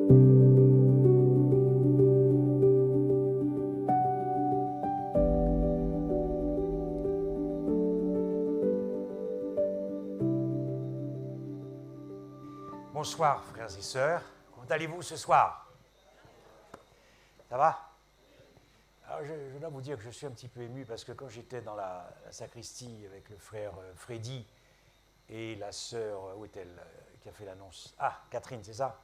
Bonsoir, frères et sœurs. Comment allez-vous ce soir? Ça va? Alors, je dois vous dire que je suis un petit peu ému parce que quand j'étais dans la sacristie avec le frère Freddy et la sœur, où est-elle, qui a fait l'annonce? Ah, Catherine, c'est ça?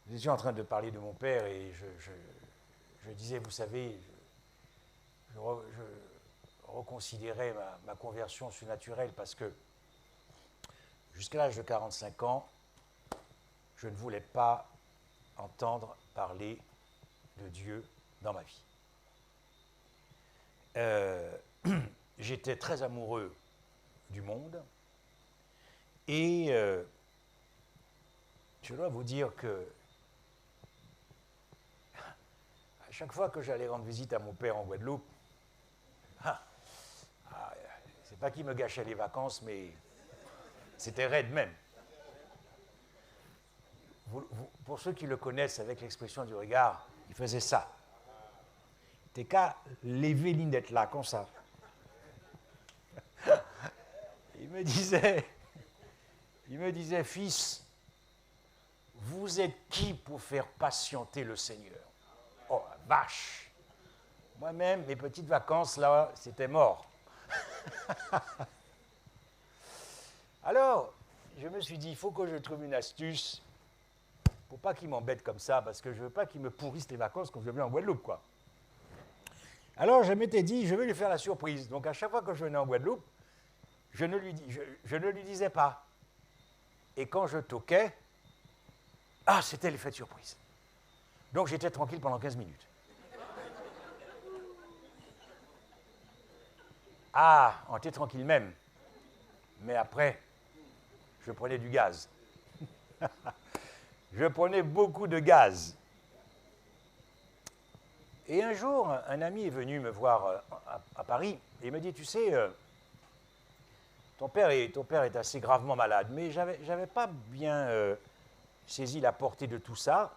Nous étions en train de parler de mon père et je disais, vous savez, je reconsidérais ma conversion surnaturelle parce que jusqu'à l'âge de 45 ans, je ne voulais pas entendre parler de Dieu dans ma vie. J'étais très amoureux du monde et je dois vous dire que à chaque fois que j'allais rendre visite à mon père en Guadeloupe, c'est pas qu'il me gâchait les vacances, mais c'était raide même. Pour ceux qui le connaissent avec l'expression du regard, il faisait ça. T'es qu'à lever l'île d'être là, comme ça. Il me disait, fils, vous êtes qui pour faire patienter le Seigneur? Oh, la vache! Moi-même, mes petites vacances, là, c'était mort. Alors, je me suis dit, il faut que je trouve une astuce pour pas qu'il m'embête comme ça, parce que je veux pas qu'il me pourrisse les vacances quand je viens en Guadeloupe, quoi. Alors, je m'étais dit, je vais lui faire la surprise. Donc, à chaque fois que je venais en Guadeloupe, je ne lui disais pas. Et quand je toquais, c'était l'effet de surprise. Donc, j'étais tranquille pendant 15 minutes. On était tranquille même. Mais après, je prenais du gaz. Je prenais beaucoup de gaz. Et un jour, un ami est venu me voir à Paris et il me dit, tu sais, ton père est assez gravement malade, mais j'avais pas bien saisi la portée de tout ça.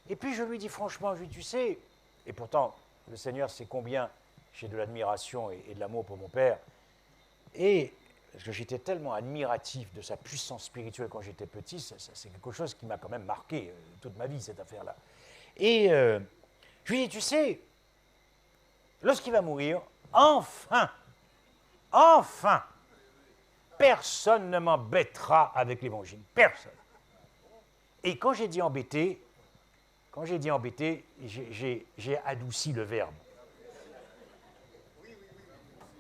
Et puis je lui dis franchement, tu sais, et pourtant le Seigneur sait combien j'ai de l'admiration et de l'amour pour mon père, et parce que j'étais tellement admiratif de sa puissance spirituelle quand j'étais petit, c'est quelque chose qui m'a quand même marqué toute ma vie, cette affaire-là. Et je lui dis, tu sais, lorsqu'il va mourir, enfin, personne ne m'embêtera avec l'évangile. Personne. Et quand j'ai dit embêter, j'ai adouci le verbe.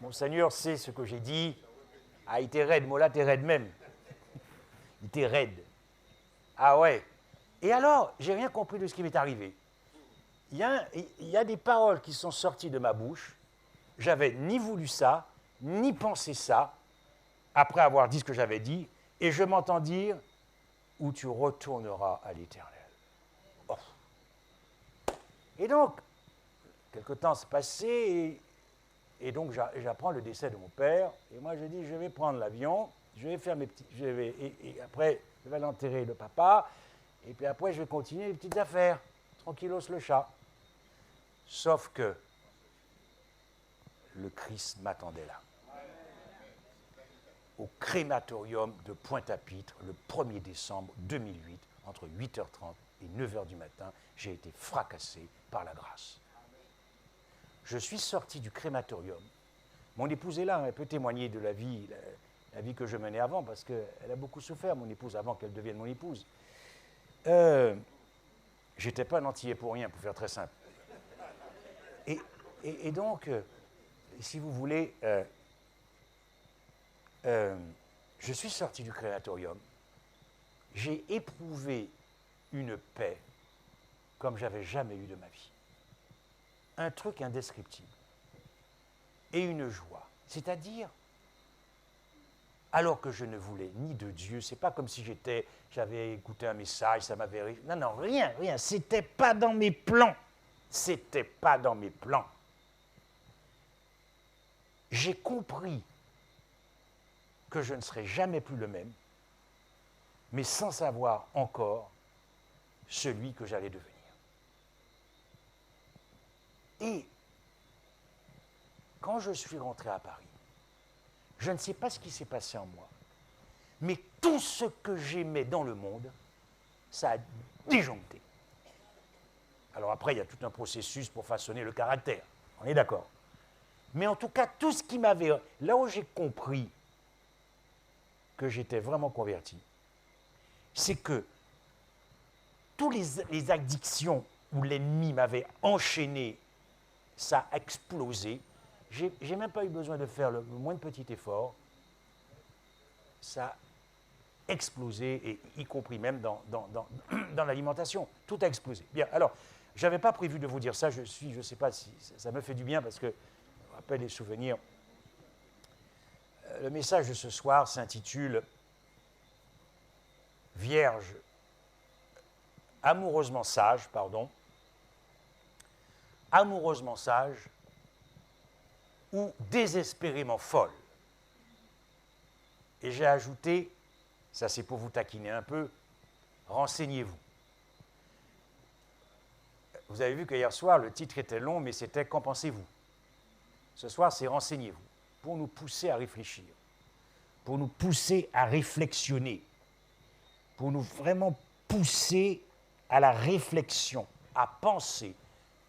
Mon Seigneur sait ce que j'ai dit. Il était raide, moi là, t'es raide même. Il était raide. Ah ouais. Et alors, j'ai rien compris de ce qui m'est arrivé. Il y a des paroles qui sont sorties de ma bouche. J'avais ni voulu ça, ni pensé ça, après avoir dit ce que j'avais dit, et je m'entends dire « où tu retourneras à l'Éternel ». Oh. Et donc, quelque temps s'est passé, et donc j'apprends le décès de mon père, et moi je dis je vais prendre l'avion, je vais faire mes petits, et après je vais l'enterrer le papa, et puis après je vais continuer les petites affaires, tranquillos le chat. Sauf que le Christ m'attendait là. Au crématorium de Pointe-à-Pitre, le 1er décembre 2008, entre 8h30 et 9h du matin, j'ai été fracassé par la grâce. Je suis sorti du crématorium. Mon épouse est là, elle peut témoigner de la vie que je menais avant, parce qu'elle a beaucoup souffert, mon épouse, avant qu'elle devienne mon épouse. J'étais pas un antillais pour rien, pour faire très simple. Et donc, si vous voulez, je suis sorti du crématorium, j'ai éprouvé une paix comme j'avais jamais eu de ma vie. Un truc indescriptible. Et une joie. C'est-à-dire, alors que je ne voulais ni de Dieu, c'est pas comme si j'avais écouté un message, ça m'avait... Non, rien, c'était pas dans mes plans. C'était pas dans mes plans. J'ai compris que je ne serai jamais plus le même, mais sans savoir encore celui que j'allais devenir. Et quand je suis rentré à Paris, je ne sais pas ce qui s'est passé en moi, mais tout ce que j'aimais dans le monde, ça a disjoncté. Alors après, il y a tout un processus pour façonner le caractère, on est d'accord. Mais en tout cas, tout ce qui m'avait... Là où j'ai compris que j'étais vraiment converti, c'est que toutes les addictions où l'ennemi m'avait enchaîné, ça a explosé. J'ai même pas eu besoin de faire le moindre petit effort. Ça a explosé, et y compris même dans l'alimentation. Tout a explosé. Bien, alors, je n'avais pas prévu de vous dire ça. Je ne sais pas si ça me fait du bien parce que ça me rappelle les souvenirs. Le message de ce soir s'intitule Vierge amoureusement sage, amoureusement sage ou désespérément folle. Et j'ai ajouté, ça c'est pour vous taquiner un peu, renseignez-vous. Vous avez vu qu'hier soir, le titre était long, mais c'était Qu'en pensez-vous? Ce soir, c'est renseignez-vous, pour nous pousser à réfléchir, pour nous pousser à réflexionner, pour nous vraiment pousser à la réflexion, à penser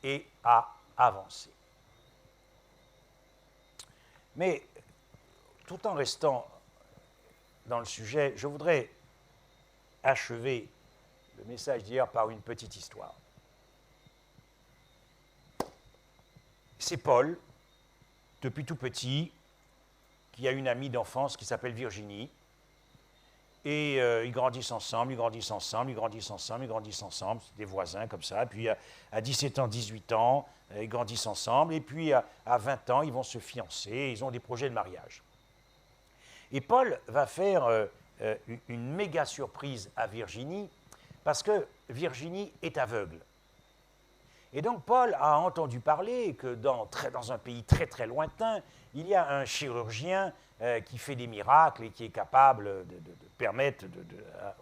et à avancer. Mais tout en restant dans le sujet, je voudrais achever le message d'hier par une petite histoire. C'est Paul, depuis tout petit, qui a une amie d'enfance qui s'appelle Virginie. Et ils grandissent ensemble, c'est des voisins comme ça. Puis à 17 ans, 18 ans, ils grandissent ensemble. Et puis à 20 ans, ils vont se fiancer, ils ont des projets de mariage. Et Paul va faire une méga surprise à Virginie, parce que Virginie est aveugle. Et donc Paul a entendu parler que dans un pays très très lointain, il y a un chirurgien qui fait des miracles et qui est capable de permettre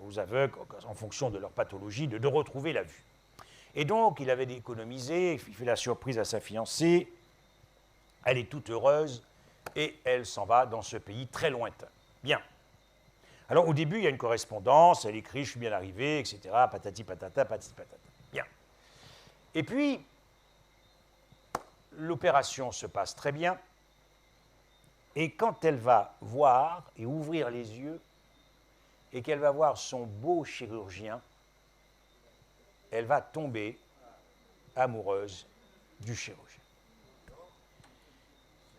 aux aveugles, en fonction de leur pathologie, de retrouver la vue. Et donc il avait économisé, il fait la surprise à sa fiancée, elle est toute heureuse et elle s'en va dans ce pays très lointain. Bien. Alors au début, il y a une correspondance, elle écrit « je suis bien arrivé », etc., patati patata, patati patata. Bien. Et puis, l'opération se passe très bien, et quand elle va voir et ouvrir les yeux, et qu'elle va voir son beau chirurgien, elle va tomber amoureuse du chirurgien.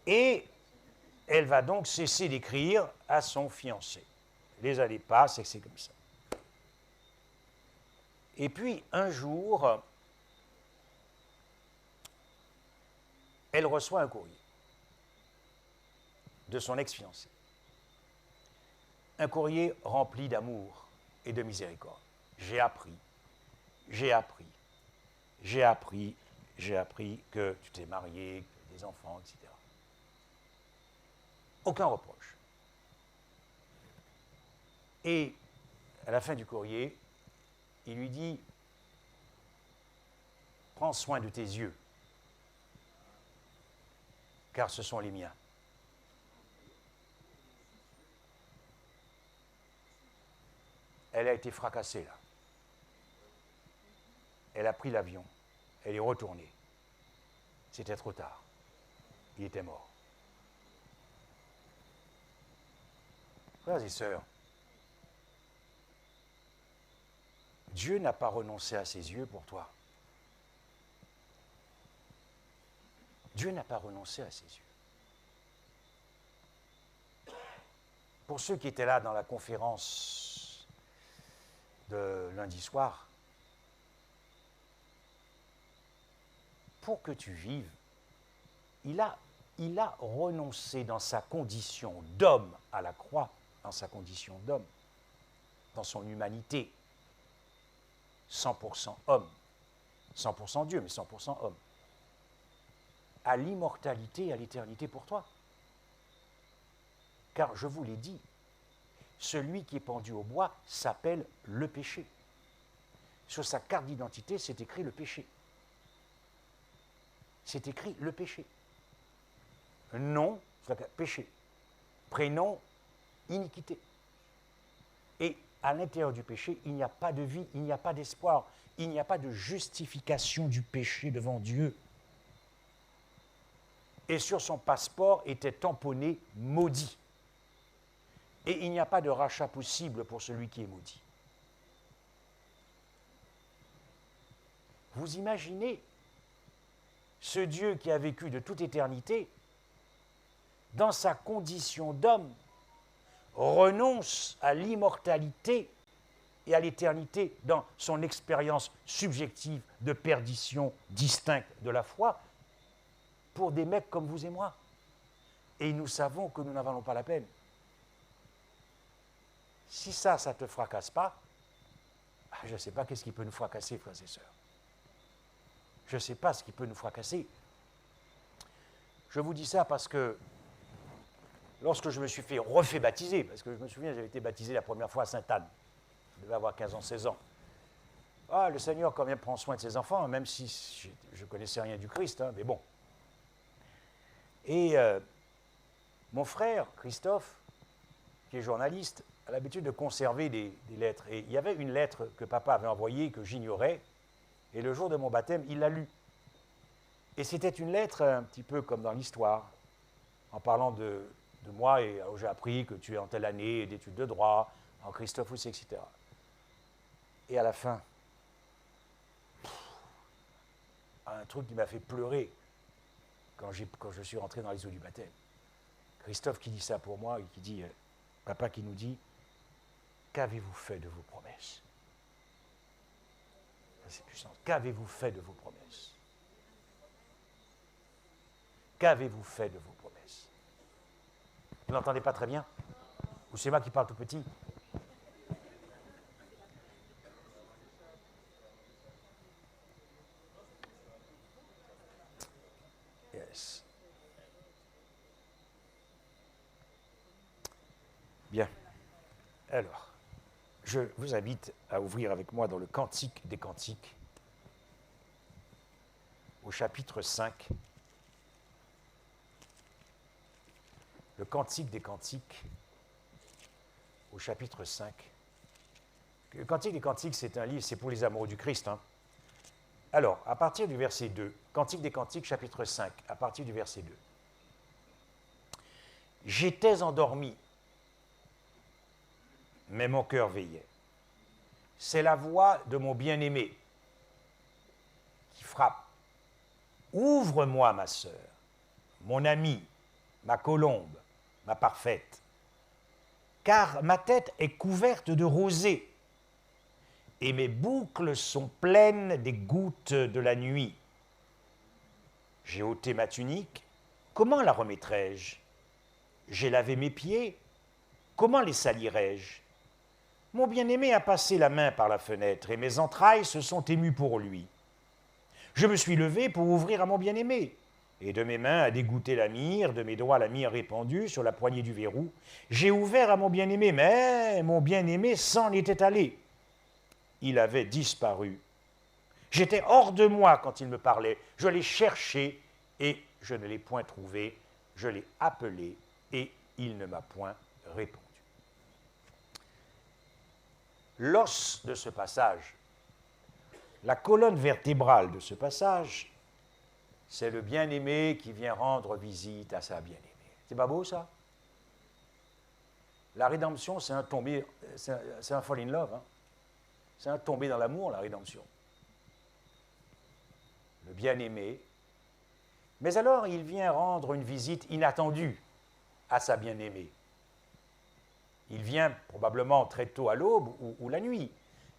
Et elle va donc cesser d'écrire à son fiancé. Les années passent et c'est comme ça. Et puis, un jour, elle reçoit un courrier de son ex-fiancé. Un courrier rempli d'amour et de miséricorde. J'ai appris que tu t'es marié, que tu as des enfants, etc. Aucun reproche. Et à la fin du courrier, il lui dit « Prends soin de tes yeux, car ce sont les miens. » Elle a été fracassée, là. Elle a pris l'avion. Elle est retournée. C'était trop tard. Il était mort. Frères et sœurs, Dieu n'a pas renoncé à ses yeux pour toi. Dieu n'a pas renoncé à ses yeux. Pour ceux qui étaient là dans la conférence de lundi soir, pour que tu vives, il a renoncé dans sa condition d'homme à la croix, dans sa condition d'homme, dans son humanité, 100% homme, 100% Dieu, mais 100% homme, à l'immortalité et à l'éternité pour toi. Car je vous l'ai dit, celui qui est pendu au bois s'appelle le péché. Sur sa carte d'identité, c'est écrit le péché. C'est écrit le péché. Nom, péché. Prénom, iniquité. Et à l'intérieur du péché, il n'y a pas de vie, il n'y a pas d'espoir, il n'y a pas de justification du péché devant Dieu. Et sur son passeport était tamponné maudit. Et il n'y a pas de rachat possible pour celui qui est maudit. Vous imaginez ce Dieu qui a vécu de toute éternité, dans sa condition d'homme, renonce à l'immortalité et à l'éternité dans son expérience subjective de perdition distincte de la foi pour des mecs comme vous et moi. Et nous savons que nous n'en valons pas la peine. Si ça ne te fracasse pas, je ne sais pas qu'est-ce qui peut nous fracasser, frères et sœurs. Je ne sais pas ce qui peut nous fracasser. Je vous dis ça parce que lorsque je me suis refait baptiser, parce que je me souviens, j'avais été baptisé la première fois à Sainte-Anne, je devais avoir 15 ans, 16 ans. Ah, le Seigneur quand même prend soin de ses enfants, même si je ne connaissais rien du Christ, hein, mais bon. Et mon frère, Christophe, qui est journaliste, a l'habitude de conserver des lettres. Et il y avait une lettre que papa avait envoyée, que j'ignorais, et le jour de mon baptême, il l'a lue. Et c'était une lettre un petit peu comme dans l'histoire, en parlant de moi, et j'ai appris que tu es en telle année d'études de droit, en Christophe aussi, etc. Et à la fin, un truc qui m'a fait pleurer quand je suis rentré dans les eaux du baptême. Christophe qui dit ça pour moi, et qui dit, papa qui nous dit, qu'avez-vous fait de vos promesses? C'est puissant. Qu'avez-vous fait de vos promesses? Qu'avez-vous fait de vos promesses? Vous n'entendez pas très bien? Ou c'est moi qui parle tout petit? Yes. Bien. Alors, je vous invite à ouvrir avec moi dans le Cantique des Cantiques, au chapitre 5. Le Cantique des Cantiques, au chapitre 5. Le Cantique des Cantiques, c'est un livre, c'est pour les amoureux du Christ. Hein. Alors, à partir du verset 2, Cantique des Cantiques, chapitre 5, à partir du verset 2. J'étais endormi, mais mon cœur veillait. C'est la voix de mon bien-aimé qui frappe. Ouvre-moi, ma sœur, mon amie, ma colombe, ma parfaite, car ma tête est couverte de rosée et mes boucles sont pleines des gouttes de la nuit. J'ai ôté ma tunique, comment la remettrai-je? J'ai lavé mes pieds, comment les salirai-je? Mon bien-aimé a passé la main par la fenêtre et mes entrailles se sont émues pour lui. Je me suis levé pour ouvrir à mon bien-aimé, et de mes mains a dégoûté la myrrhe, de mes doigts la myrrhe répandue sur la poignée du verrou. J'ai ouvert à mon bien-aimé, mais mon bien-aimé s'en était allé. Il avait disparu. J'étais hors de moi quand il me parlait. Je l'ai cherché et je ne l'ai point trouvé. Je l'ai appelé et il ne m'a point répondu. L'os de ce passage, la colonne vertébrale de ce passage, c'est le bien-aimé qui vient rendre visite à sa bien-aimée. C'est pas beau, ça? La rédemption, c'est un tomber, c'est un fall in love. Hein? C'est un tomber dans l'amour, la rédemption. Le bien-aimé. Mais alors, il vient rendre une visite inattendue à sa bien-aimée. Il vient probablement très tôt à l'aube ou la nuit.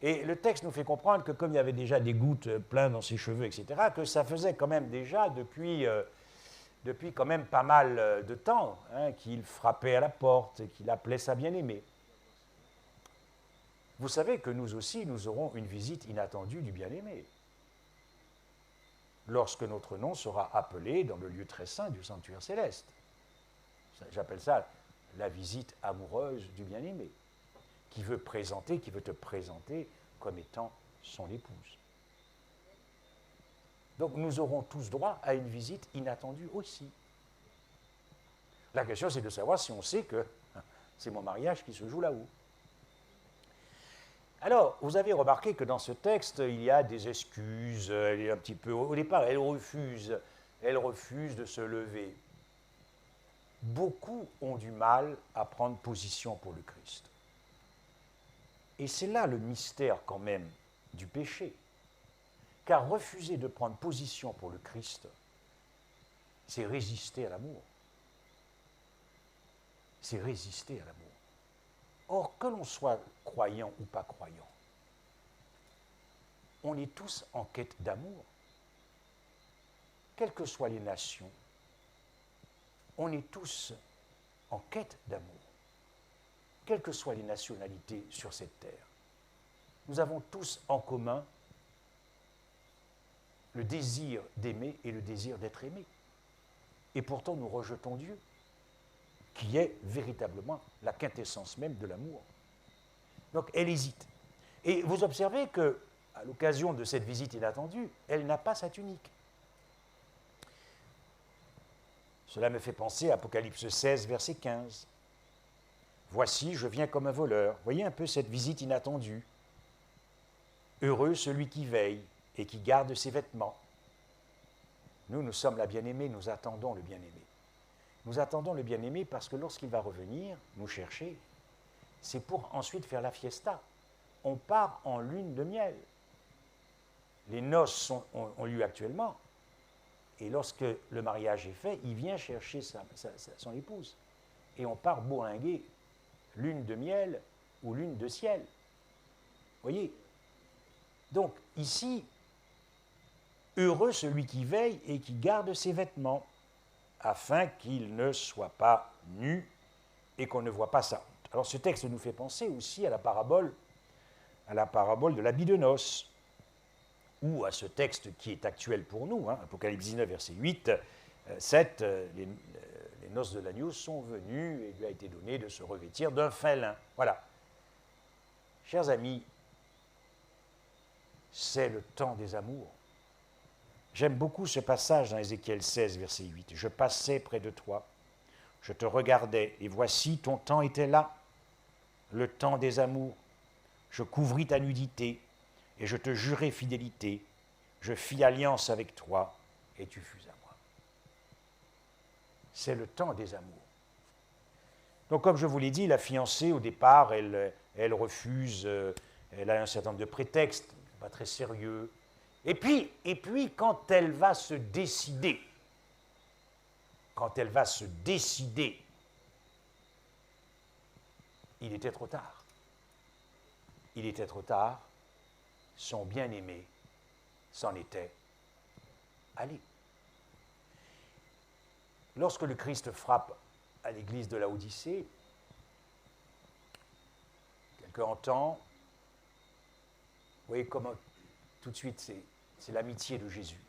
Et le texte nous fait comprendre que comme il y avait déjà des gouttes pleines dans ses cheveux, etc., que ça faisait quand même déjà depuis quand même pas mal de temps hein, qu'il frappait à la porte et qu'il appelait sa bien-aimée. Vous savez que nous aussi, nous aurons une visite inattendue du bien-aimé. Lorsque notre nom sera appelé dans le lieu très saint du sanctuaire céleste. J'appelle ça la visite amoureuse du bien-aimé. qui veut te présenter comme étant son épouse. Donc nous aurons tous droit à une visite inattendue aussi. La question, c'est de savoir si on sait que c'est mon mariage qui se joue là-haut. Alors, vous avez remarqué que dans ce texte, il y a des excuses. Elle est un petit peu, au départ, elle refuse de se lever. Beaucoup ont du mal à prendre position pour le Christ. Et c'est là le mystère quand même du péché. Car refuser de prendre position pour le Christ, c'est résister à l'amour. C'est résister à l'amour. Or, que l'on soit croyant ou pas croyant, on est tous en quête d'amour. Quelles que soient les nations, on est tous en quête d'amour. Quelles que soient les nationalités sur cette terre, nous avons tous en commun le désir d'aimer et le désir d'être aimé. Et pourtant, nous rejetons Dieu, qui est véritablement la quintessence même de l'amour. Donc, elle hésite. Et vous observez que, à l'occasion de cette visite inattendue, elle n'a pas sa tunique. Cela me fait penser à Apocalypse 16, verset 15. « Voici, je viens comme un voleur. » Voyez un peu cette visite inattendue. « Heureux celui qui veille et qui garde ses vêtements. » Nous sommes la bien-aimée, nous attendons le bien-aimé. Nous attendons le bien-aimé parce que lorsqu'il va revenir nous chercher, c'est pour ensuite faire la fiesta. On part en lune de miel. Les noces ont lieu actuellement, et lorsque le mariage est fait, il vient chercher son épouse. Et on part bourlinguer lune de miel ou lune de ciel. Voyez? Donc, ici, heureux celui qui veille et qui garde ses vêtements, afin qu'il ne soit pas nu et qu'on ne voit pas sa honte. Alors, ce texte nous fait penser aussi à la parabole de l'habit de noces, ou à ce texte qui est actuel pour nous, Apocalypse 19, verset 8, 7, les noces de l'agneau sont venues et il lui a été donné de se revêtir d'un fin lin. Voilà. Chers amis, c'est le temps des amours. J'aime beaucoup ce passage dans Ézéchiel 16, verset 8. « Je passais près de toi, je te regardais, et voici, ton temps était là, le temps des amours. Je couvris ta nudité, et je te jurai fidélité. Je fis alliance avec toi, et tu fus à moi. » C'est le temps des amours. Donc, comme je vous l'ai dit, la fiancée, au départ, elle refuse, elle a un certain nombre de prétextes, pas très sérieux. Et puis, quand elle va se décider, il était trop tard. Il était trop tard, son bien-aimé s'en était allé. Lorsque le Christ frappe à l'église de Laodicée, quelqu'un entend, vous voyez comment tout de suite c'est l'amitié de Jésus.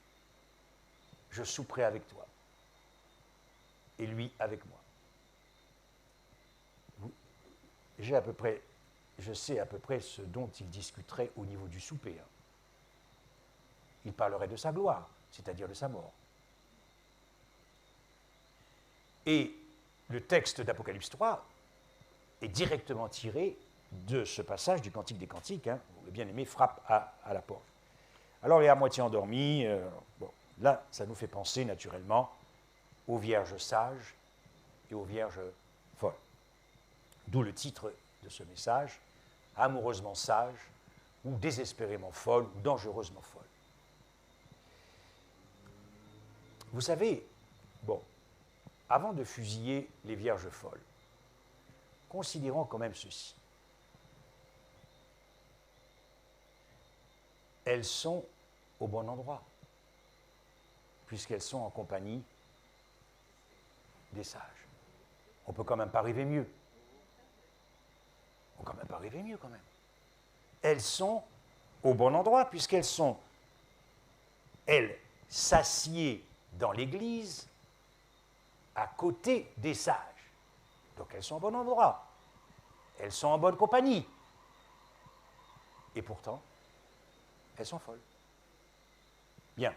Je souperai avec toi et lui avec moi. Je sais à peu près ce dont il discuterait au niveau du souper. Il parlerait de sa gloire, c'est-à-dire de sa mort. Et le texte d'Apocalypse 3 est directement tiré de ce passage du Cantique des Cantiques, où le bien-aimé frappe à la porte. Alors, il est à moitié endormi. Là, ça nous fait penser naturellement aux vierges sages et aux vierges folles. D'où le titre de ce message, amoureusement sage, ou désespérément folle, ou dangereusement folle. Vous savez, avant de fusiller les vierges folles, considérons quand même ceci. Elles sont au bon endroit, puisqu'elles sont en compagnie des sages. On ne peut quand même pas rêver mieux. On ne peut quand même pas rêver mieux, quand même. Elles sont au bon endroit, puisqu'elles s'assiedent dans l'église à côté des sages. Donc elles sont au bon endroit. elles sont en bonne compagnie. Et pourtant, elles sont folles. Bien.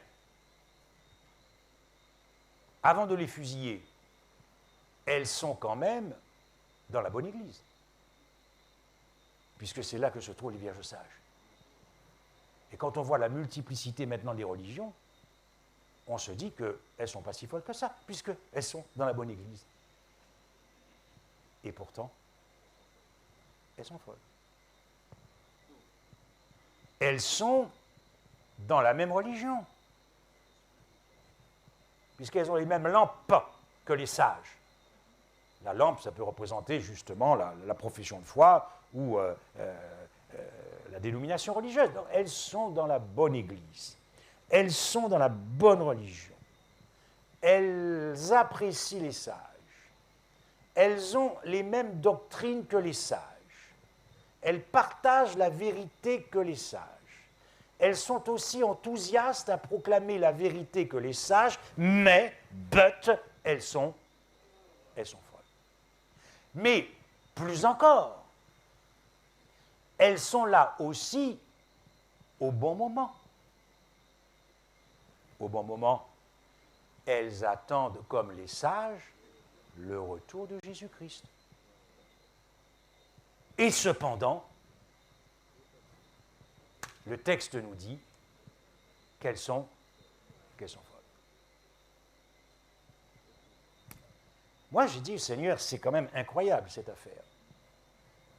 Avant de les fusiller, elles sont quand même dans la bonne église, puisque c'est là que se trouvent les vierges sages. Et quand on voit la multiplicité maintenant des religions, on se dit qu'elles ne sont pas si folles que ça, puisqu'elles sont dans la bonne église. Et pourtant, elles sont folles. Elles sont dans la même religion, puisqu'elles ont les mêmes lampes que les sages. La lampe, ça peut représenter justement la profession de foi ou la dénomination religieuse. Donc, elles sont dans la bonne église. Elles sont dans la bonne religion. Elles apprécient les sages. Elles ont les mêmes doctrines que les sages. Elles partagent la vérité que les sages. Elles sont aussi enthousiastes à proclamer la vérité que les sages, mais, elles sont folles. Mais, plus encore, elles sont là aussi au bon moment. Au bon moment, elles attendent, comme les sages, le retour de Jésus-Christ. Et cependant, le texte nous dit qu'elles sont folles. Moi, j'ai dit, Seigneur, c'est quand même incroyable cette affaire.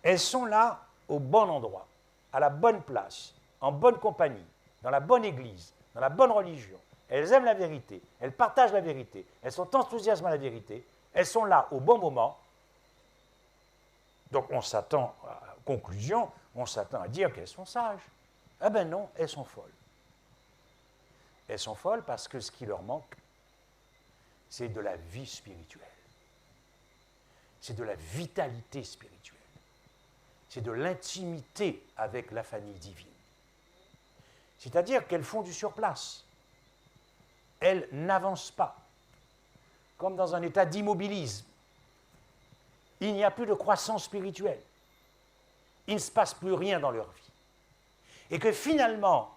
Elles sont là au bon endroit, à la bonne place, en bonne compagnie, dans la bonne église, dans la bonne religion. Elles aiment la vérité, elles partagent la vérité, elles sont enthousiastes à la vérité, elles sont là au bon moment. Donc on s'attend, à conclusion, on s'attend à dire qu'elles sont sages. Ah ben non, elles sont folles. Elles sont folles parce que ce qui leur manque, c'est de la vie spirituelle. C'est de la vitalité spirituelle. C'est de l'intimité avec la famille divine. C'est-à-dire qu'elles font du surplace. Elles n'avancent pas, comme dans un état d'immobilisme. Il n'y a plus de croissance spirituelle. Il ne se passe plus rien dans leur vie. Et que finalement,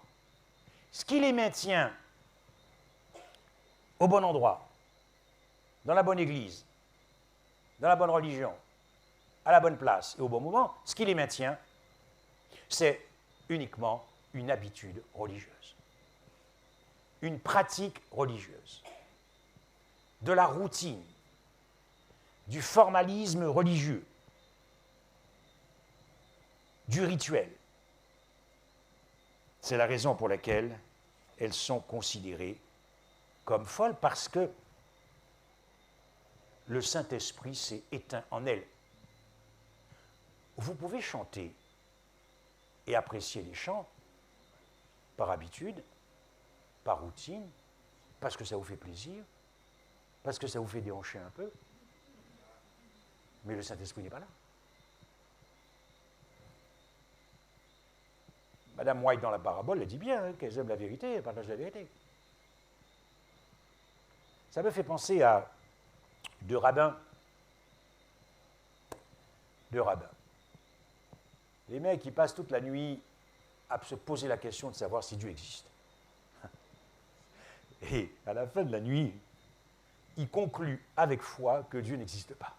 ce qui les maintient au bon endroit, dans la bonne église, dans la bonne religion, à la bonne place et au bon moment, ce qui les maintient, c'est uniquement une habitude religieuse, une pratique religieuse, de la routine, du formalisme religieux, du rituel. C'est la raison pour laquelle elles sont considérées comme folles, parce que le Saint-Esprit s'est éteint en elles. Vous pouvez chanter et apprécier les chants par habitude, par routine, parce que ça vous fait plaisir, parce que ça vous fait déhancher un peu, mais le Saint-Esprit n'est pas là. Madame White, dans la parabole, elle dit bien hein, qu'elles aiment la vérité, elles partagent la vérité. Ça me fait penser à deux rabbins. Les mecs qui passent toute la nuit à se poser la question de savoir si Dieu existe. Et à la fin de la nuit, ils concluent avec foi que Dieu n'existe pas.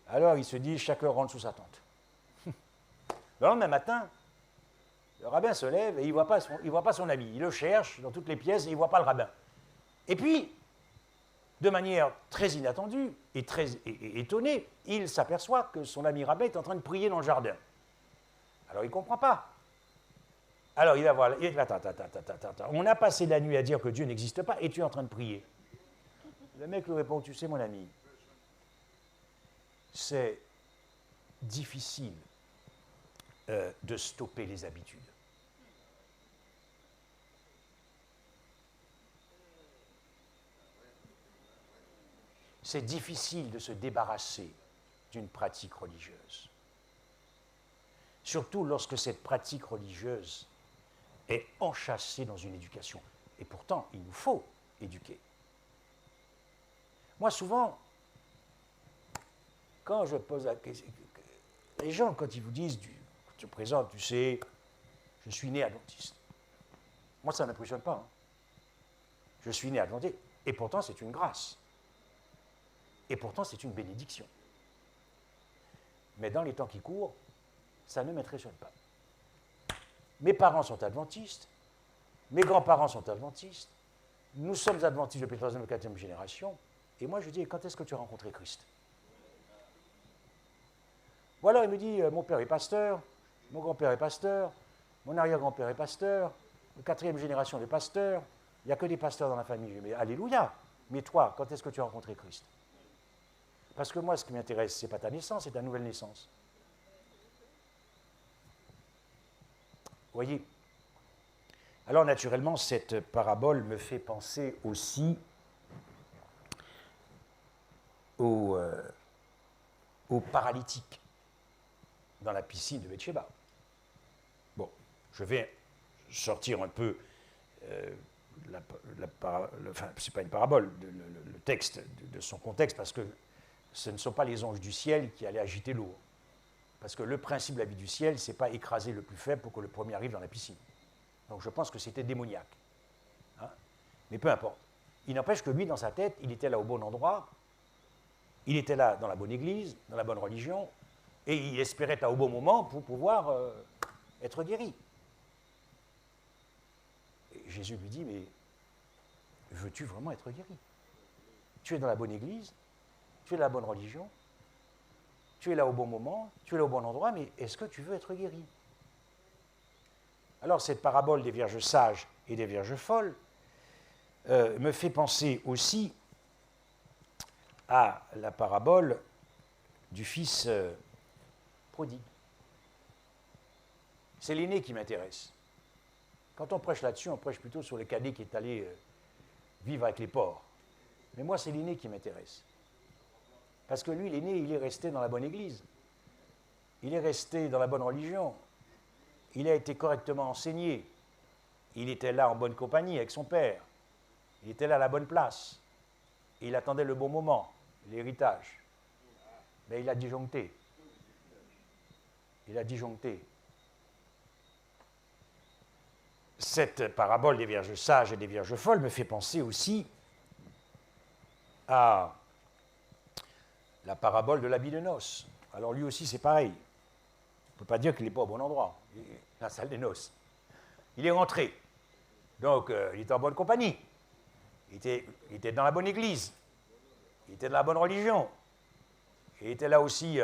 Alors ils se disent, chacun rentre sous sa tente. Le lendemain matin, le rabbin se lève et il ne voit pas son ami. Il le cherche dans toutes les pièces et il ne voit pas le rabbin. Et puis, de manière très inattendue et très étonnée, il s'aperçoit que son ami rabbin est en train de prier dans le jardin. Alors il ne comprend pas. Alors il va voir, il dit, attends, on a passé la nuit à dire que Dieu n'existe pas et tu es en train de prier. Le mec lui répond, tu sais mon ami, c'est difficile de stopper les habitudes. C'est difficile de se débarrasser d'une pratique religieuse. Surtout lorsque cette pratique religieuse est enchâssée dans une éducation. Et pourtant, il nous faut éduquer. Moi, souvent, quand je pose la question, les gens, quand ils vous disent, quand tu te présentes, tu sais, je suis né adventiste. Moi, ça ne m'impressionne pas. Hein. Je suis né adventiste. Et pourtant, c'est une grâce. Et pourtant, c'est une bénédiction. Mais dans les temps qui courent, ça ne m'impressionne pas. Mes parents sont adventistes. Mes grands-parents sont adventistes. Nous sommes adventistes depuis la 3e et 4e génération. Et moi, je dis, quand est-ce que tu as rencontré Christ? Ou alors, il me dit, mon père est pasteur, mon grand-père est pasteur, mon arrière-grand-père est pasteur, la 4e génération des pasteurs, il n'y a que des pasteurs dans la famille. Mais alléluia. Mais toi, quand est-ce que tu as rencontré Christ? Parce que moi, ce qui m'intéresse, ce n'est pas ta naissance, c'est ta nouvelle naissance. Vous voyez? Alors, naturellement, cette parabole me fait penser aussi aux paralytiques dans la piscine de Bethsheba. Bon, je vais sortir un peu enfin, c'est pas une parabole, le texte de son contexte, parce que ce ne sont pas les anges du ciel qui allaient agiter l'eau. Parce que le principe de la vie du ciel, c'est pas écraser le plus faible pour que le premier arrive dans la piscine. Donc je pense que c'était démoniaque. Hein? Mais peu importe. Il n'empêche que lui, dans sa tête, il était là au bon endroit, il était là dans la bonne église, dans la bonne religion, et il espérait être au bon moment pour pouvoir être guéri. Et Jésus lui dit, mais veux-tu vraiment être guéri? Tu es dans la bonne église, tu es dans la bonne religion, tu es là au bon moment, tu es là au bon endroit, mais est-ce que tu veux être guéri? Alors cette parabole des vierges sages et des vierges folles me fait penser aussi à la parabole du fils prodigue. C'est l'aîné qui m'intéresse. Quand on prêche là-dessus, on prêche plutôt sur le cadet qui est allé vivre avec les porcs. Mais moi, c'est l'aîné qui m'intéresse. Parce que lui, l'aîné, il est resté dans la bonne église. Il est resté dans la bonne religion. Il a été correctement enseigné. Il était là en bonne compagnie avec son père. Il était là à la bonne place. Et il attendait le bon moment, l'héritage. Mais il a disjoncté. Il a disjoncté. Cette parabole des vierges sages et des vierges folles me fait penser aussi à la parabole de l'habit de noces. Alors lui aussi, c'est pareil. On ne peut pas dire qu'il n'est pas au bon endroit. La salle des noces. Il est rentré. Donc, il était en bonne compagnie. Il était dans la bonne église. Il était dans la bonne religion. Il était là aussi,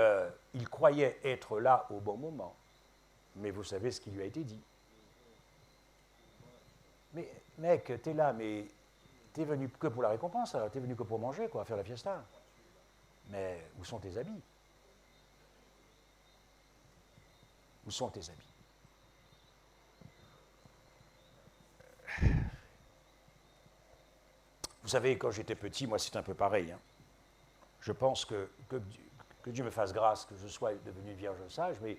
il croyait être là au bon moment. Mais vous savez ce qui lui a été dit. Mais mec, t'es là, mais t'es venu que pour la récompense, t'es venu que pour manger, quoi, faire la fiesta. Mais où sont tes habits? Où sont tes habits? Vous savez, quand j'étais petit, moi c'est un peu pareil. Hein. Je pense que Dieu me fasse grâce que je sois devenu une vierge sage, mais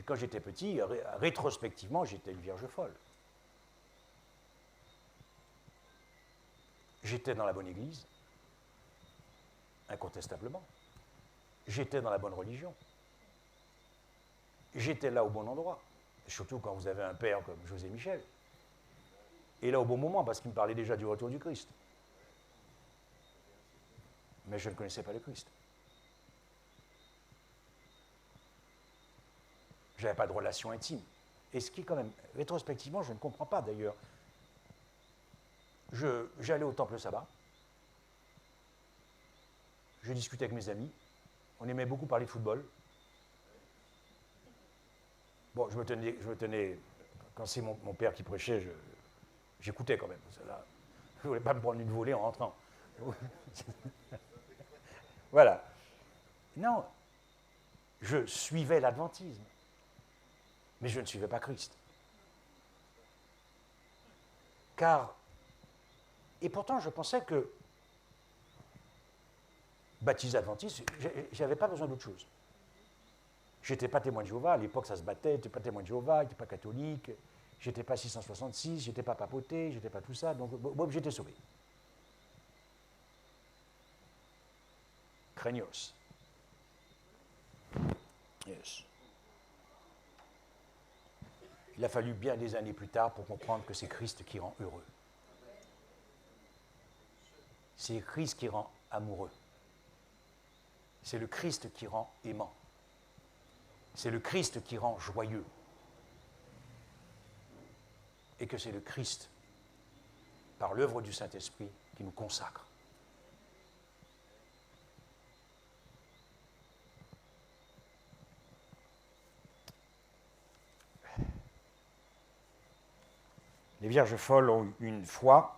quand j'étais petit, rétrospectivement, j'étais une vierge folle. J'étais dans la bonne église, incontestablement. J'étais dans la bonne religion. J'étais là au bon endroit, surtout quand vous avez un père comme José Michel. Et là au bon moment, parce qu'il me parlait déjà du retour du Christ. Mais je ne connaissais pas le Christ. Je n'avais pas de relation intime. Et ce qui est quand même, rétrospectivement, je ne comprends pas d'ailleurs. J'allais au temple le sabbat. Je discutais avec mes amis. On aimait beaucoup parler de football. Bon, je me tenais quand c'est mon père qui prêchait, j'écoutais quand même. Là, je ne voulais pas me prendre une volée en rentrant. Voilà. Non, je suivais l'adventisme, mais je ne suivais pas Christ. Et pourtant, je pensais que baptisé adventiste, je n'avais pas besoin d'autre chose. Je n'étais pas témoin de Jéhovah, à l'époque ça se battait, je n'étais pas témoin de Jéhovah, je n'étais pas catholique, je n'étais pas 666, je n'étais pas papoté, je n'étais pas tout ça, donc bon, j'étais sauvé. Craignos. Yes. Il a fallu bien des années plus tard pour comprendre que c'est Christ qui rend heureux. C'est Christ qui rend amoureux. C'est le Christ qui rend aimant. C'est le Christ qui rend joyeux. Et que c'est le Christ, par l'œuvre du Saint-Esprit, qui nous consacre. Les Vierges folles ont une foi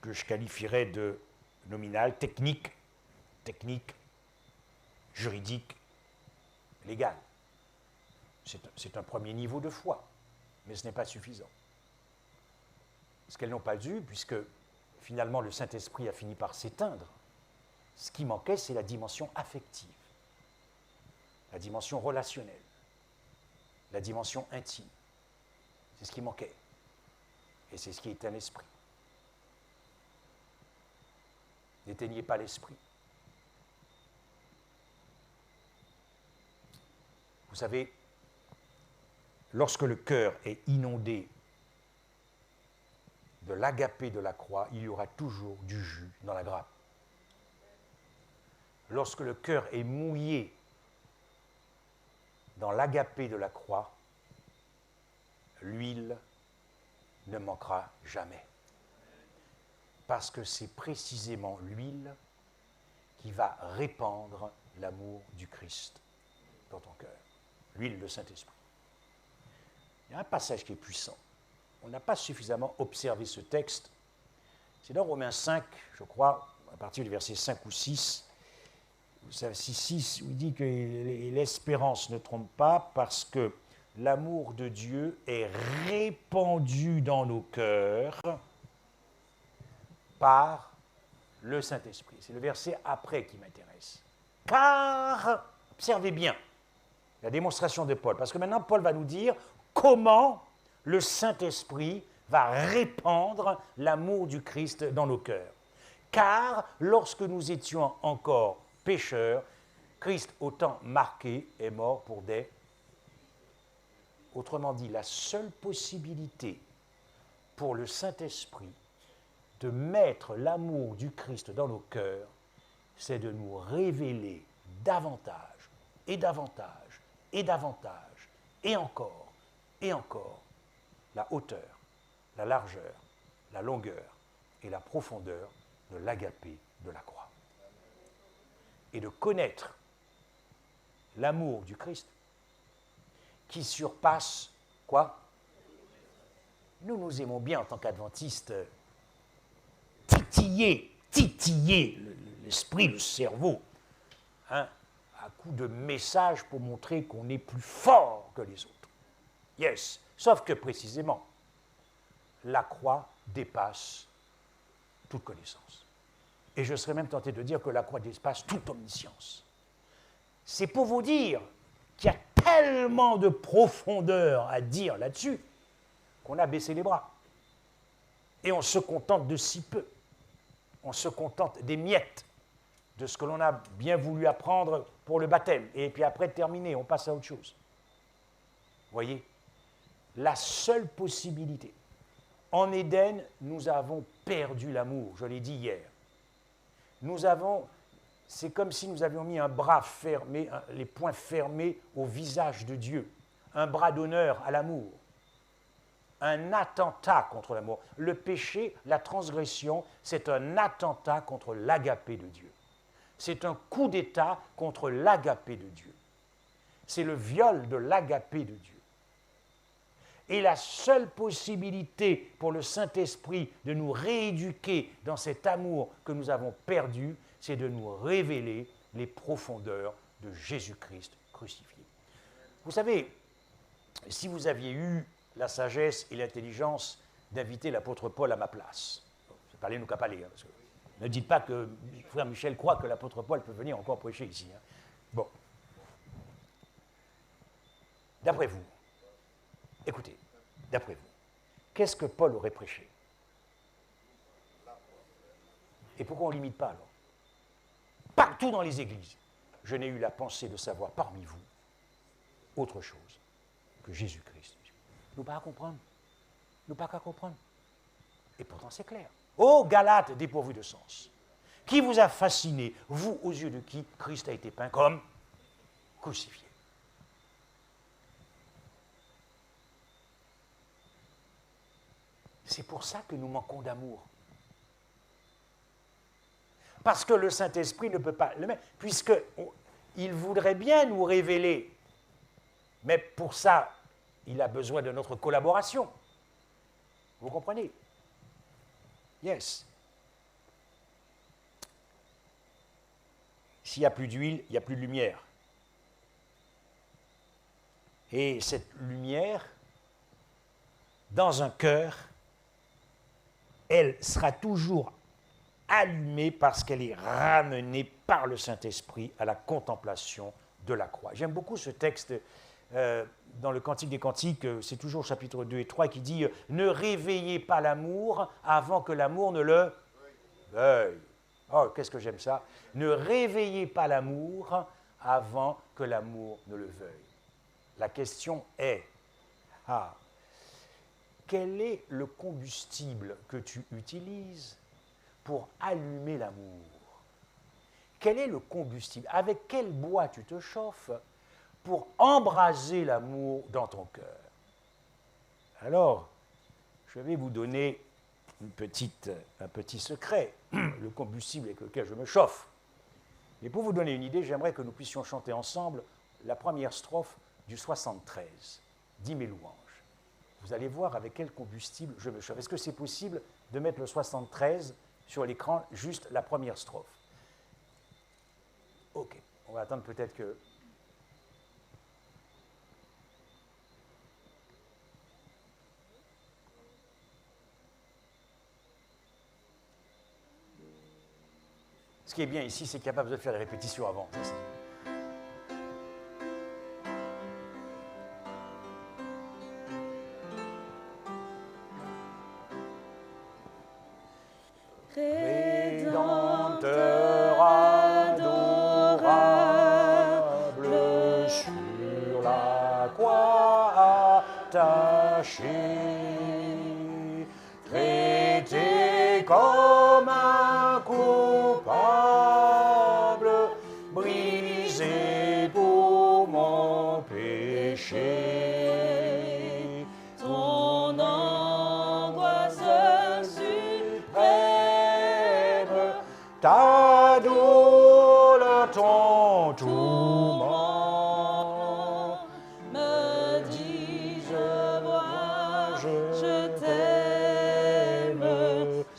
que je qualifierais de nominale, technique, juridique, légale. C'est un premier niveau de foi, mais ce n'est pas suffisant. Ce qu'elles n'ont pas eu, puisque finalement le Saint-Esprit a fini par s'éteindre, ce qui manquait, c'est la dimension affective, la dimension relationnelle, la dimension intime. C'est ce qui manquait. Et c'est ce qui est un esprit. N'éteignez pas l'esprit. Vous savez, lorsque le cœur est inondé de l'agapé de la croix, il y aura toujours du jus dans la grappe. Lorsque le cœur est mouillé dans l'agapé de la croix, l'huile ne manquera jamais. Parce que c'est précisément l'huile qui va répandre l'amour du Christ dans ton cœur. L'huile, le Saint-Esprit. Il y a un passage qui est puissant. On n'a pas suffisamment observé ce texte. C'est dans Romains 5, je crois, à partir du verset 5 ou 6. Vous savez, 6, où il dit que l'espérance ne trompe pas parce que l'amour de Dieu est répandu dans nos cœurs par le Saint-Esprit. C'est le verset après qui m'intéresse. Car, observez bien la démonstration de Paul, parce que maintenant Paul va nous dire comment le Saint-Esprit va répandre l'amour du Christ dans nos cœurs. Car lorsque nous étions encore pécheurs, Christ, au temps marqué, est mort pour des... Autrement dit, la seule possibilité pour le Saint-Esprit de mettre l'amour du Christ dans nos cœurs, c'est de nous révéler davantage, et davantage, et davantage, et encore, la hauteur, la largeur, la longueur et la profondeur de l'agapé de la croix. Et de connaître l'amour du Christ qui surpasse quoi? Nous aimons bien en tant qu'adventistes titiller l'esprit, le cerveau, hein, à coup de messages pour montrer qu'on est plus fort que les autres. Yes, sauf que précisément, la croix dépasse toute connaissance. Et je serais même tenté de dire que la croix dépasse toute omniscience. C'est pour vous dire qu'il y a tellement de profondeur à dire là-dessus qu'on a baissé les bras. Et on se contente de si peu. On se contente des miettes de ce que l'on a bien voulu apprendre pour le baptême. Et puis après, terminé, on passe à autre chose. Vous voyez, la seule possibilité. En Éden, nous avons perdu l'amour, je l'ai dit hier. C'est comme si nous avions mis un bras fermé, les poings fermés au visage de Dieu, un bras d'honneur à l'amour, un attentat contre l'amour. Le péché, la transgression, c'est un attentat contre l'agapé de Dieu. C'est un coup d'État contre l'agapé de Dieu. C'est le viol de l'agapé de Dieu. Et la seule possibilité pour le Saint-Esprit de nous rééduquer dans cet amour que nous avons perdu, c'est de nous révéler les profondeurs de Jésus-Christ crucifié. Vous savez, si vous aviez eu la sagesse et l'intelligence d'inviter l'apôtre Paul à ma place, c'est parler nous qu'à parler, parce que ne dites pas que frère Michel croit que l'apôtre Paul peut venir encore prêcher ici. Hein. Bon. D'après vous, écoutez, d'après vous, qu'est-ce que Paul aurait prêché? Et pourquoi on ne l'imite pas alors? Partout dans les églises, je n'ai eu la pensée de savoir parmi vous autre chose que Jésus-Christ. Nous pas à comprendre. Nous pas qu'à comprendre. Et pourtant c'est clair. Ô Galates dépourvus de sens, qui vous a fasciné, vous aux yeux de qui Christ a été peint comme crucifié. C'est pour ça que nous manquons d'amour. Parce que le Saint-Esprit ne peut pas le mettre, puisqu'il voudrait bien nous révéler, mais pour ça, il a besoin de notre collaboration. Vous comprenez? Yes. S'il n'y a plus d'huile, il n'y a plus de lumière. Et cette lumière, dans un cœur, elle sera toujours allumée parce qu'elle est ramenée par le Saint-Esprit à la contemplation de la croix. J'aime beaucoup ce texte dans le Cantique des Cantiques, c'est toujours chapitre 2 et 3, qui dit « Ne réveillez pas l'amour avant que l'amour ne le veuille. » Oh, qu'est-ce que j'aime ça. Ne réveillez pas l'amour avant que l'amour ne le veuille. La question est, quel est le combustible que tu utilises pour allumer l'amour? Quel est le combustible? Avec quel bois tu te chauffes pour embraser l'amour dans ton cœur? Alors, je vais vous donner un petit secret, le combustible avec lequel je me chauffe. Mais pour vous donner une idée, j'aimerais que nous puissions chanter ensemble la première strophe du 73, « 10 000 louanges ». Vous allez voir avec quel combustible je me chauffe. Est-ce que c'est possible de mettre le 73 sur l'écran, juste la première strophe? Ok, on va attendre peut-être que... Ce qui est bien ici, c'est qu'il n'y a pas besoin de faire des répétitions avant. Rédempteur adorable, sur la croix attaché, traité comme un coupable, brisé pour mon péché. Ton angoisse suprême, ta douleur, ton tourment, me dis je vois, je t'aime,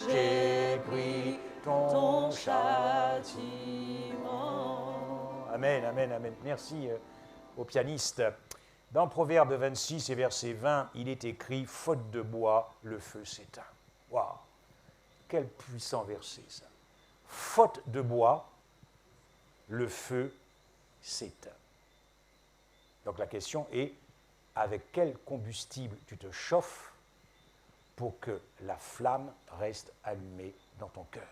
j'ai pris ton châtiment. Amen, amen, amen. Merci au pianiste. Dans Proverbe 26 et verset 20, il est écrit « Faute de bois, le feu s'éteint ». Waouh! Quel puissant verset, ça. Faute de bois, le feu s'éteint. Donc la question est, avec quel combustible tu te chauffes pour que la flamme reste allumée dans ton cœur?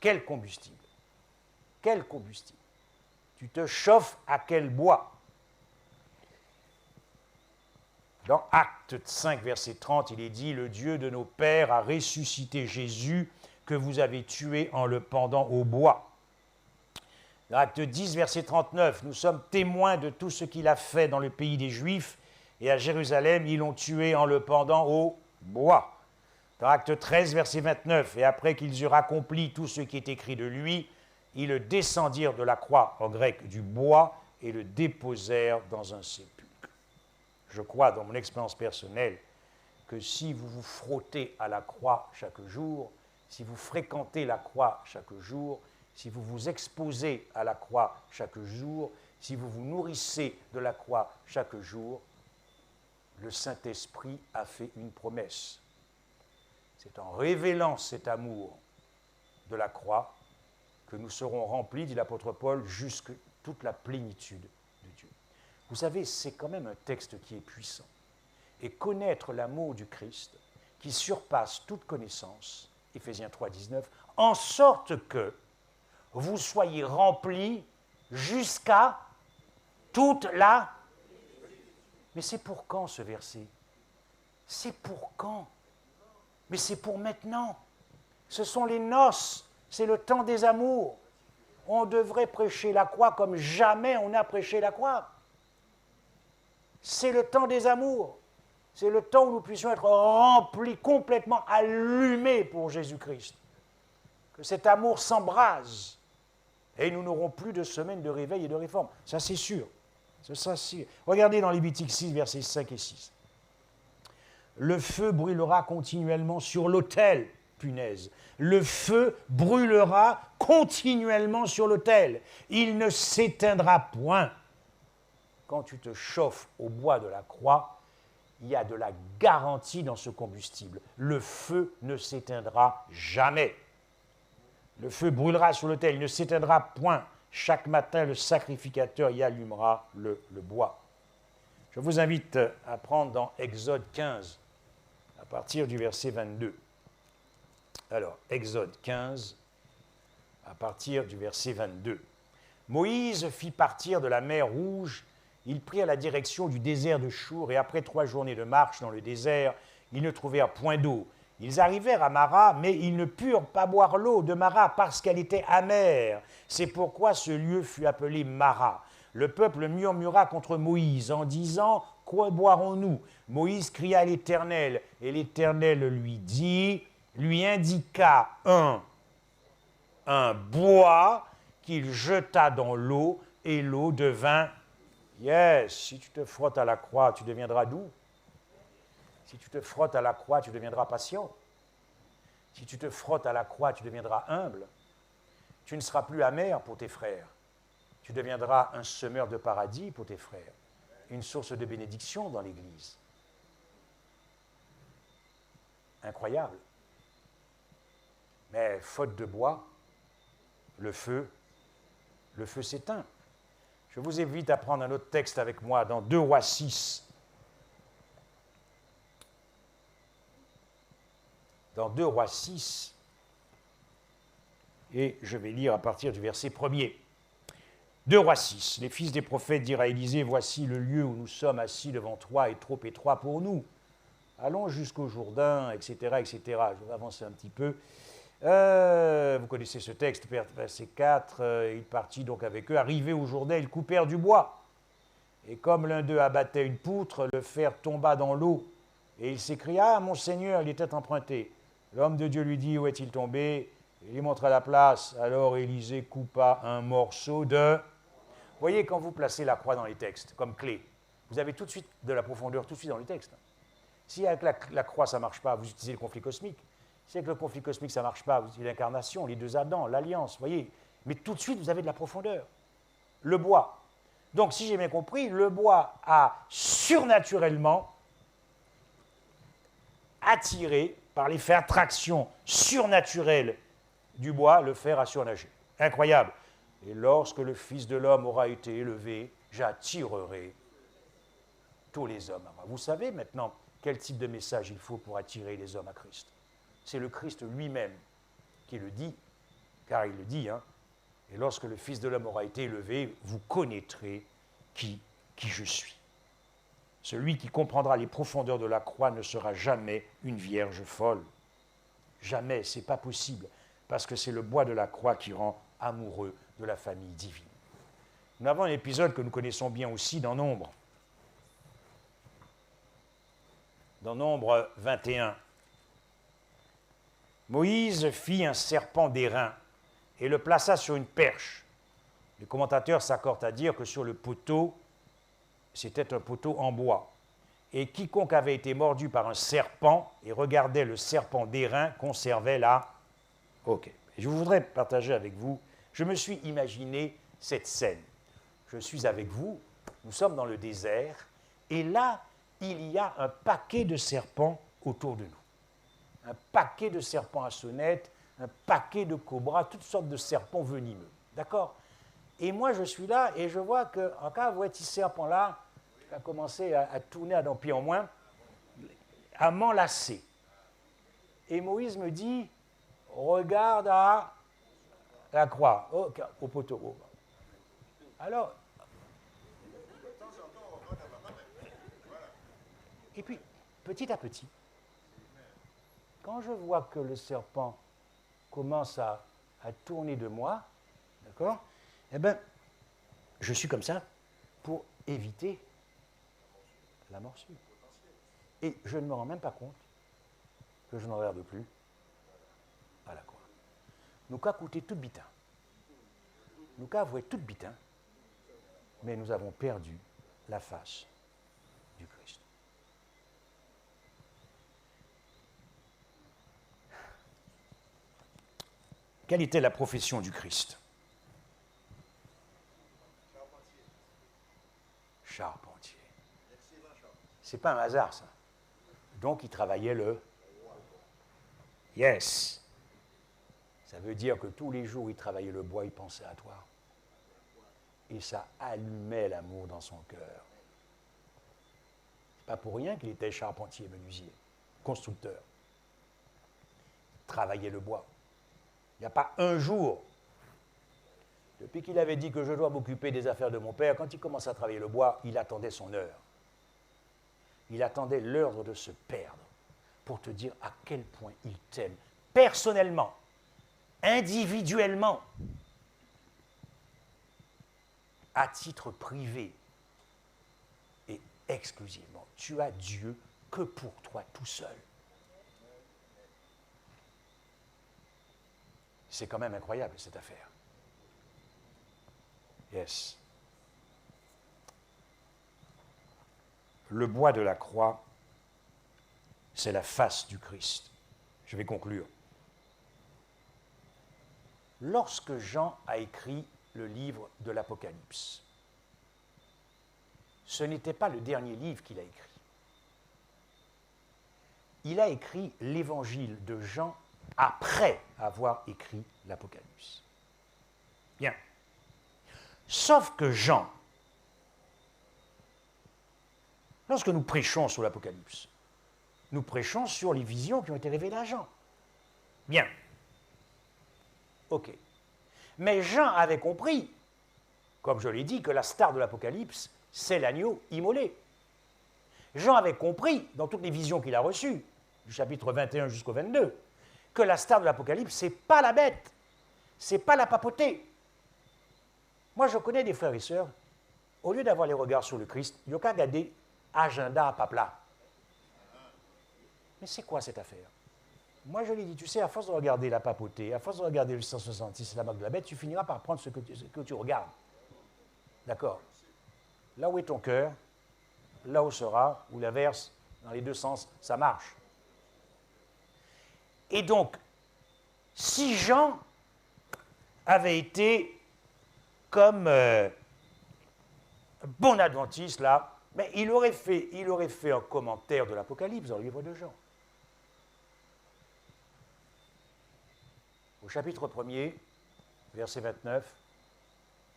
Quel combustible? Quel combustible? Tu te chauffes à quel bois? Dans Acte 5, verset 30, il est dit « Le Dieu de nos pères a ressuscité Jésus que vous avez tué en le pendant au bois. » Dans Acte 10, verset 39, « Nous sommes témoins de tout ce qu'il a fait dans le pays des Juifs, et à Jérusalem, ils l'ont tué en le pendant au bois. » Dans Acte 13, verset 29, « Et après qu'ils eurent accompli tout ce qui est écrit de lui, ils le descendirent de la croix, en grec du bois, et le déposèrent dans un sépulcre. » Je crois, dans mon expérience personnelle, que si vous vous frottez à la croix chaque jour, si vous fréquentez la croix chaque jour, si vous vous exposez à la croix chaque jour, si vous vous nourrissez de la croix chaque jour, le Saint-Esprit a fait une promesse. C'est en révélant cet amour de la croix que nous serons remplis, dit l'apôtre Paul, jusque toute la plénitude de Dieu. Vous savez, c'est quand même un texte qui est puissant. Et connaître l'amour du Christ, qui surpasse toute connaissance, Éphésiens 3, 19, en sorte que vous soyez remplis jusqu'à toute la Mais c'est pour quand ce verset? C'est pour quand? Mais c'est pour maintenant. Ce sont les noces, c'est le temps des amours. On devrait prêcher la croix comme jamais on a prêché la croix. C'est le temps des amours. C'est le temps où nous puissions être remplis, complètement allumés pour Jésus-Christ. Que cet amour s'embrase. Et nous n'aurons plus de semaine de réveil et de réforme. Ça, c'est sûr. Ça, c'est... Regardez dans Lévitique 6, versets 5 et 6. Le feu brûlera continuellement sur l'autel, punaise. Le feu brûlera continuellement sur l'autel. Il ne s'éteindra point. Quand tu te chauffes au bois de la croix, il y a de la garantie dans ce combustible. Le feu ne s'éteindra jamais. Le feu brûlera sur l'autel, il ne s'éteindra point. Chaque matin, le sacrificateur y allumera le bois. Je vous invite à prendre dans Exode 15, à partir du verset 22. Alors, Exode 15, à partir du verset 22. Moïse fit partir de la mer Rouge. Ils prirent la direction du désert de Chour, et après 3 journées de marche dans le désert, ils ne trouvèrent point d'eau. Ils arrivèrent à Mara, mais ils ne purent pas boire l'eau de Mara parce qu'elle était amère. C'est pourquoi ce lieu fut appelé Mara. Le peuple murmura contre Moïse en disant « Quoi boirons-nous » Moïse cria à l'Éternel, et l'Éternel lui indiqua un bois qu'il jeta dans l'eau, et l'eau devint. Yes, si tu te frottes à la croix, tu deviendras doux. Si tu te frottes à la croix, tu deviendras patient. Si tu te frottes à la croix, tu deviendras humble. Tu ne seras plus amer pour tes frères. Tu deviendras un semeur de paradis pour tes frères. Une source de bénédiction dans l'Église. Incroyable. Mais faute de bois, le feu s'éteint. Je vous invite à prendre un autre texte avec moi dans 2 Rois 6. Dans 2 Rois 6, et je vais lire à partir du verset 1er. 2 Rois 6. Les fils des prophètes dirent à Élisée, voici le lieu où nous sommes assis devant toi est trop étroit pour nous. Allons jusqu'au Jourdain, etc., etc. Je vais avancer un petit peu. Vous connaissez ce texte, verset 4, il partit donc avec eux. Arrivés au Jourdain, ils coupèrent du bois. Et comme l'un d'eux abattait une poutre, le fer tomba dans l'eau. Et il s'écria, mon Seigneur, il était emprunté. L'homme de Dieu lui dit, où est-il tombé? Il lui montra la place. Alors Élisée coupa un morceau de... Vous voyez, quand vous placez la croix dans les textes, comme clé, vous avez tout de suite de la profondeur, tout de suite dans les textes. Si avec la croix, ça ne marche pas, vous utilisez le conflit cosmique. Si avec le conflit cosmique, ça ne marche pas, vous utilisez l'incarnation, les 2 Adams, l'alliance, vous voyez. Mais tout de suite, vous avez de la profondeur. Le bois. Donc, si j'ai bien compris, le bois a surnaturellement attiré, par l'effet attraction surnaturelle du bois, le fer a surnagé. Incroyable. Et lorsque le Fils de l'homme aura été élevé, j'attirerai tous les hommes à moi. Vous savez maintenant quel type de message il faut pour attirer les hommes à Christ. C'est le Christ lui-même qui le dit, car il le dit, hein. Et lorsque le Fils de l'homme aura été élevé, vous connaîtrez qui je suis. Celui qui comprendra les profondeurs de la croix ne sera jamais une vierge folle. Jamais, ce n'est pas possible, parce que c'est le bois de la croix qui rend amoureux de la famille divine. Nous avons un épisode que nous connaissons bien aussi dans Nombre. Dans Nombre 21. Moïse fit un serpent d'airain et le plaça sur une perche. Les commentateurs s'accordent à dire que sur le poteau, c'était un poteau en bois. Et quiconque avait été mordu par un serpent et regardait le serpent d'airain conservait la... Ok. Je voudrais partager avec vous, je me suis imaginé cette scène. Je suis avec vous, nous sommes dans le désert, et là, il y a un paquet de serpents autour de nous. Un paquet de serpents à sonnette, un paquet de cobras, toutes sortes de serpents venimeux. D'accord? Et moi, je suis là et je vois que, en cas, vous voyez ce serpent-là, qui a commencé à tourner à d'un pied en moins, à m'enlacer. Et Moïse me dit, regarde à la croix, au poteau. Alors, Et puis, petit à petit, quand je vois que le serpent commence à tourner de moi, d'accord, eh bien, je suis comme ça pour éviter la morsure. Et je ne me rends même pas compte que je n'en regarde plus à la croix. Nous qu'à coûter toute bitin. Nous qu'à avouer toute bitin, mais nous avons perdu la face du Christ. Quelle était la profession du Christ? Charpentier. C'est pas un hasard, ça. Donc, il travaillait le... Yes. Ça veut dire que tous les jours, il travaillait le bois, il pensait à toi. Et ça allumait l'amour dans son cœur. C'est pas pour rien qu'il était charpentier, menuisier, constructeur. Il travaillait le bois. Il n'y a pas un jour, depuis qu'il avait dit que je dois m'occuper des affaires de mon père, quand il commençait à travailler le bois, il attendait son heure. Il attendait l'heure de se perdre pour te dire à quel point il t'aime, personnellement, individuellement, à titre privé et exclusivement. Tu as Dieu que pour toi tout seul. C'est quand même incroyable, cette affaire. Yes. Le bois de la croix, c'est la face du Christ. Je vais conclure. Lorsque Jean a écrit le livre de l'Apocalypse, ce n'était pas le dernier livre qu'il a écrit. Il a écrit l'évangile de Jean après avoir écrit l'Apocalypse. Bien. Sauf que Jean, lorsque nous prêchons sur l'Apocalypse, nous prêchons sur les visions qui ont été révélées à Jean. Bien. OK. Mais Jean avait compris, comme je l'ai dit, que la star de l'Apocalypse, c'est l'agneau immolé. Jean avait compris, dans toutes les visions qu'il a reçues, du chapitre 21 jusqu'au 22, que la star de l'Apocalypse, ce n'est pas la bête, ce n'est pas la papauté. Moi, je connais des frères et sœurs, au lieu d'avoir les regards sur le Christ, ils n'ont qu'à regarder agenda à papla. Mais c'est quoi cette affaire? Moi, je l'ai dit, tu sais, à force de regarder la papauté, à force de regarder le 166 et la marque de la bête, tu finiras par prendre ce que tu regardes. D'accord? Là où est ton cœur, là où sera, ou l'inverse, dans les deux sens, ça marche. Et donc, si Jean avait été comme bon adventiste, là, mais il aurait fait un commentaire de l'Apocalypse dans le livre de Jean. Au chapitre 1er, verset 29,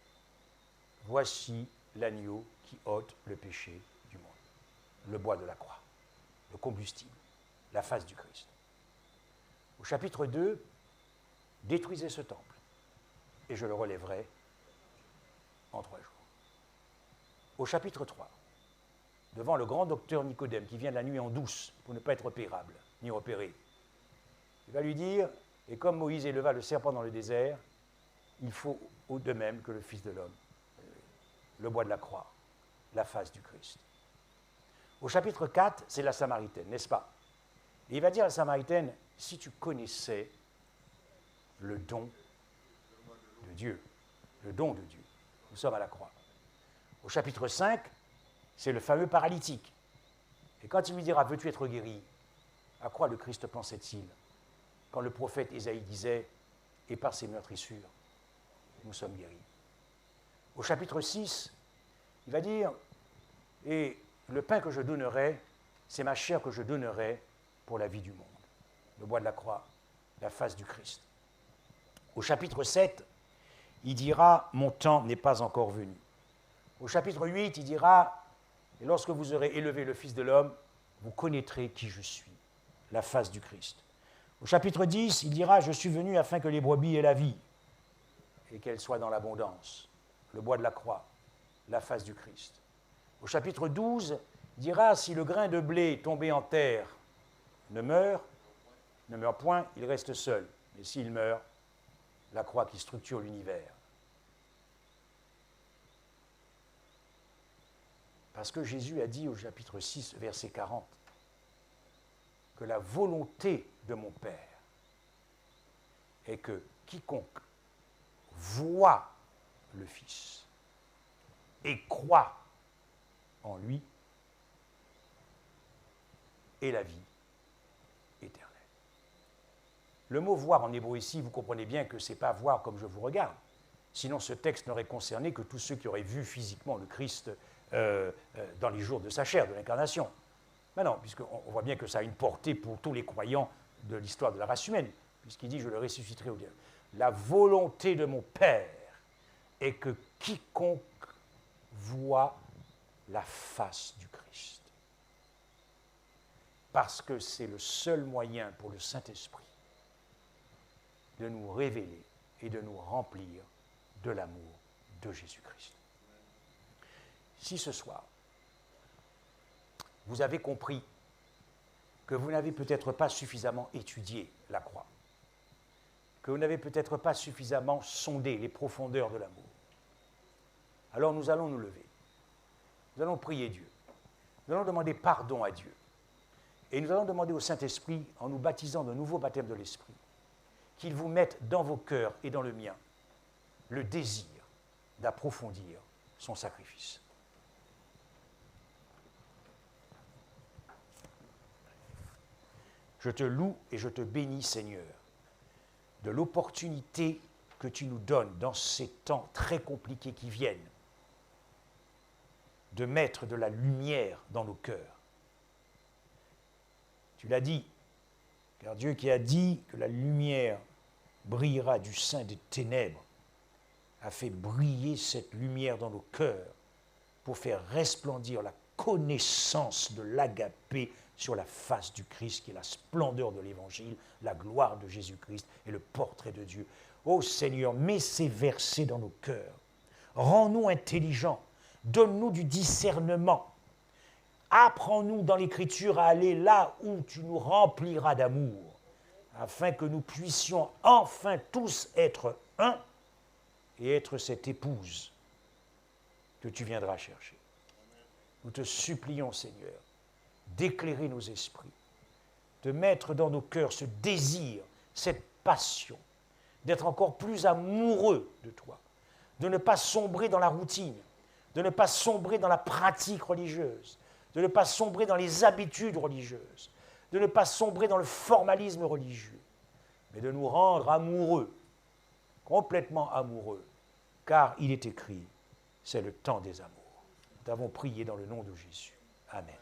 « Voici l'agneau qui ôte le péché du monde. » Le bois de la croix, le combustible, la face du Christ. Au chapitre 2, « Détruisez ce temple, et je le relèverai en 3 jours. » Au chapitre 3, devant le grand docteur Nicodème, qui vient de la nuit en douce, pour ne pas être repérable, ni repéré, il va lui dire, et comme Moïse éleva le serpent dans le désert, il faut de même que le Fils de l'homme, le bois de la croix, la face du Christ. Au chapitre 4, c'est la Samaritaine, n'est-ce pas? Et il va dire à la Samaritaine, si tu connaissais le don de Dieu, le don de Dieu, nous sommes à la croix. Au chapitre 5, c'est le fameux paralytique. Et quand il lui dira, veux-tu être guéri? À quoi le Christ pensait-il? Quand le prophète Ésaïe disait, et par ses meurtrissures, nous sommes guéris. Au chapitre 6, il va dire, et le pain que je donnerai, c'est ma chair que je donnerai pour la vie du monde. Le bois de la croix, la face du Christ. Au chapitre 7, il dira, mon temps n'est pas encore venu. Au chapitre 8, il dira, et lorsque vous aurez élevé le Fils de l'homme, vous connaîtrez qui je suis, la face du Christ. Au chapitre 10, il dira, je suis venu afin que les brebis aient la vie, et qu'elles soient dans l'abondance. Le bois de la croix, la face du Christ. Au chapitre 12, Il dira, si le grain de blé tombé en terre ne meurt point, il reste seul. Mais s'il meurt, la croix qui structure l'univers. Parce que Jésus a dit au chapitre 6, verset 40, que la volonté de mon Père est que quiconque voit le Fils et croit en lui ait la vie éternelle. Le mot voir en hébreu ici, vous comprenez bien que ce n'est pas voir comme je vous regarde. Sinon, ce texte n'aurait concerné que tous ceux qui auraient vu physiquement le Christ dans les jours de sa chair, de l'incarnation. Mais non, puisqu'on voit bien que ça a une portée pour tous les croyants de l'histoire de la race humaine, puisqu'il dit « je le ressusciterai au diable ». La volonté de mon Père est que quiconque voit la face du Christ. Parce que c'est le seul moyen pour le Saint-Esprit de nous révéler et de nous remplir de l'amour de Jésus-Christ. Si ce soir, vous avez compris que vous n'avez peut-être pas suffisamment étudié la croix, que vous n'avez peut-être pas suffisamment sondé les profondeurs de l'amour, alors nous allons nous lever. Nous allons prier Dieu. Nous allons demander pardon à Dieu. Et nous allons demander au Saint-Esprit, en nous baptisant d'un nouveau baptême de l'Esprit, qu'il vous mette dans vos cœurs et dans le mien le désir d'approfondir son sacrifice. Je te loue et je te bénis, Seigneur, de l'opportunité que tu nous donnes dans ces temps très compliqués qui viennent, de mettre de la lumière dans nos cœurs. Tu l'as dit, car Dieu qui a dit que la lumière brillera du sein des ténèbres, a fait briller cette lumière dans nos cœurs pour faire resplendir la connaissance de l'agapé sur la face du Christ, qui est la splendeur de l'Évangile, la gloire de Jésus-Christ et le portrait de Dieu. Ô Seigneur, mets ces versets dans nos cœurs. Rends-nous intelligents. Donne-nous du discernement. Apprends-nous dans l'Écriture à aller là où tu nous rempliras d'amour, afin que nous puissions enfin tous être un et être cette épouse que tu viendras chercher. Nous te supplions, Seigneur, d'éclairer nos esprits, de mettre dans nos cœurs ce désir, cette passion, d'être encore plus amoureux de toi, de ne pas sombrer dans la routine, de ne pas sombrer dans la pratique religieuse, de ne pas sombrer dans les habitudes religieuses, de ne pas sombrer dans le formalisme religieux, mais de nous rendre amoureux, complètement amoureux, car il est écrit, c'est le temps des amours. Nous t'avons prié dans le nom de Jésus. Amen.